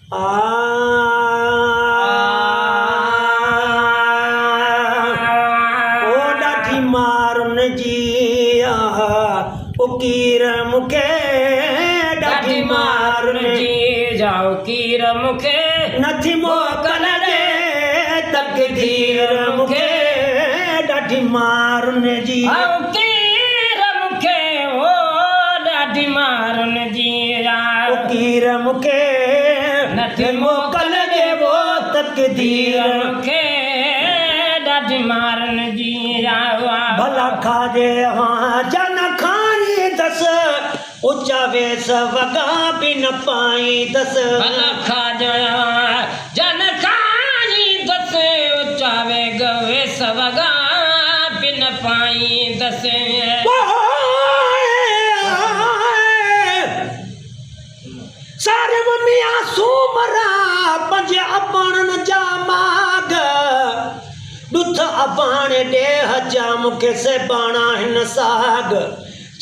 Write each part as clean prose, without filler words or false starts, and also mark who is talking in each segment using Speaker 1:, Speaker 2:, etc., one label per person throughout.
Speaker 1: ॾाढी मारुन जी उकीर मूंखे ॾाढी मारुन जी
Speaker 2: जाओ कीर मूंखे
Speaker 1: नथी मोकल ॾे तकदीर मूंखे ॾाढी मारुन जी
Speaker 2: कीर मूंखे ओ ॾाढी मारुन जी
Speaker 1: उकीर मूंखे नथी मोकल ॾे वो तकदीर
Speaker 2: मूंखे ॾाढी मारुन जी
Speaker 1: भला खाजे हाँ जन खाई दस ऊंचा वेस वगा भी न पाई दस
Speaker 2: भला खाजे जन खाई दस ऊंचा वेस वगा भी न पाई दस
Speaker 1: सारे मिया सूमरा पंज अबाणन जा माग ॾुथ अबाण ॾेह जा मूंखे से बाणा हिन साग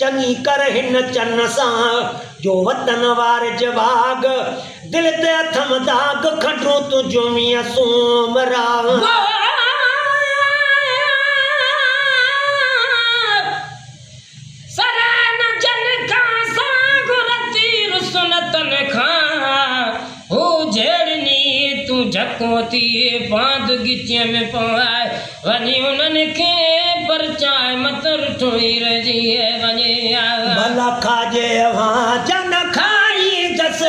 Speaker 1: चङी कर हिन चन सां जो वतन वारे जवाग दिल ते अथम दाग खंडूं तुंहिंजो मिया सूमरा
Speaker 2: झकोती बांध गिचे में पवाए वनी उन्हनि खे परचाए मतर ठोई रजी वने
Speaker 1: भला खाजे वहाँ जन खाई दस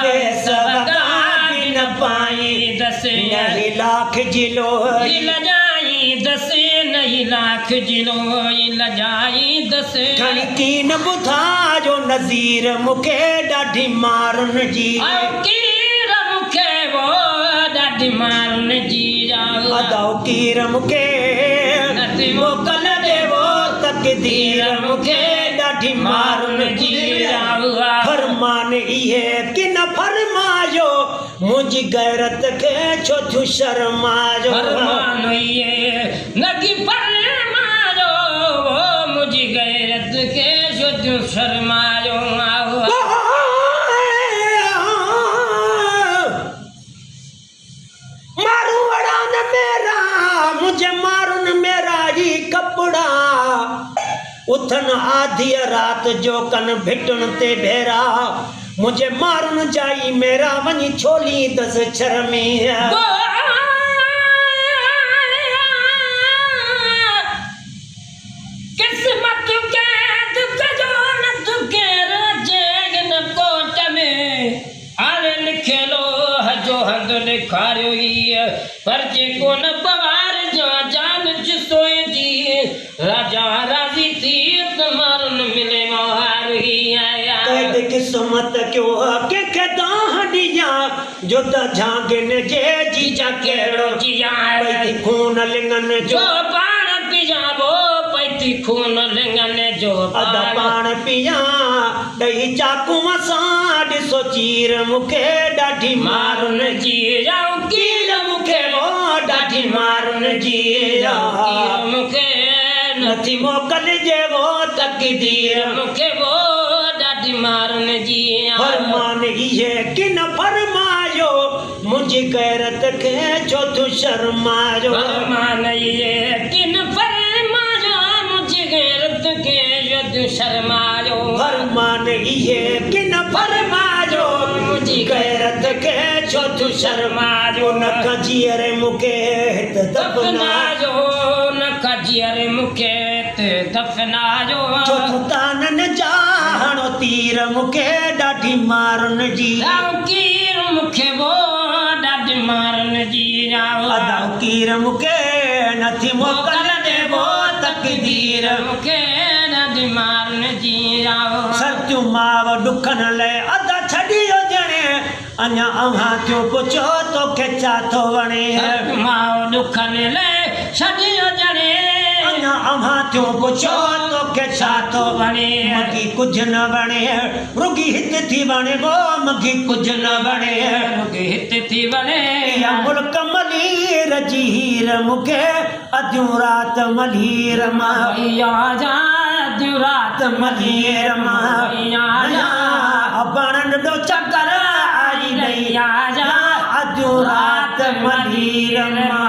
Speaker 1: वेस वगा भी न पाई दस नहीं लाख जिलो
Speaker 2: लजाई दस नहीं लाख जिलो लजाई दस
Speaker 1: खणकीन ॿुधा जो नज़ीर मूंखे ॾाढी मारुन जी
Speaker 2: ॾाढी मारुन जी
Speaker 1: अदाओ कीर मूंखे
Speaker 2: नथी
Speaker 1: मोकल ॾे वो तकदीर मूंखे ॾाढी मारुन जी फरमान इहे कि न फरमायो मुंहिंजी गैरत खे छो थियूं शर्मायो
Speaker 2: फरमान इहे न कि फरमायो मुंहिंजी गैरत खे छो थियूं शर्मायो
Speaker 1: मुझे मारुन मेरा ही कपड़ा उथन आधी रात जो कन भिटन ते भेरा मुझे मारुन जाई मेरा वनी छोली दस शर्मी
Speaker 2: किस्मत के दुख जो न दुखे रोजे न कोट में हाले लिखेलो हजो हद लिखारियो ही परचे को न बवार जो जान जिसोए जी राजा राजी थी मारुन मिले मोहार ही आया
Speaker 1: कैद किस्मत क्यों के दाह दिया जो त झांगन जे जीजा केड़ो
Speaker 2: जिया
Speaker 1: पैती खून लिंगन
Speaker 2: जो पान पिजाबो पैती खून लिंगन जो
Speaker 1: अदा पान पिया दही चाकू सां ॾिसो चीर मूंखे ॾाढी मारुन जी कीर मूंखे वो ॾाढी मारुन जी
Speaker 2: मूंखे
Speaker 1: नथी मोकल जे वो तकदीर
Speaker 2: मूंखे वो ॾाढी मारुन जी
Speaker 1: फरमान इहे कि न फरमायो मुंहिंजी गैरत खे छो तूं शर्मायो
Speaker 2: फरमान इहे कि न फरमायो मुंहिंजी गैरत खे छो तूं शर्मायो
Speaker 1: फरमान इहे कि न फरमायो मुंहिंजी गैरत खे छो तूं शर्मायो न कजियर मूंखे हित दफ़नायो
Speaker 2: न कजियर मूंखे हिते दफ़नायो
Speaker 1: छो तूं तानन जा हणो तीर मूंखे ॾाढी मारुन जी
Speaker 2: कीर मूंखे वो ॾाढी मारुन जी
Speaker 1: अदाओ कीर मूंखे नथी मोकल ॾे वो तकदीर
Speaker 2: मूंखे ॾाढी मारुन जी
Speaker 1: सतियूं माव ॾुखन लाइ अदा छॾियो ॼणे अञा अव्हां थियो पुछो तोखे छा थो वणे
Speaker 2: माव ॾुखन लाइ छॾियो ॼणे
Speaker 1: अञा अव्हां थियो पुछो तोखे छा थो वणे मूंखे कुझु न वणे रुगी हित थी वणे वो मूंखे कुझु न वणे
Speaker 2: रुगी हित थी वणे
Speaker 1: या मुल्क मलीर जी हीर मूंखे अधूं रात मलीर मां
Speaker 2: अधूं रात
Speaker 1: मलीर मां अबाणन ॾो चकर आई
Speaker 2: लैया जा
Speaker 1: अजो रात मदीर मां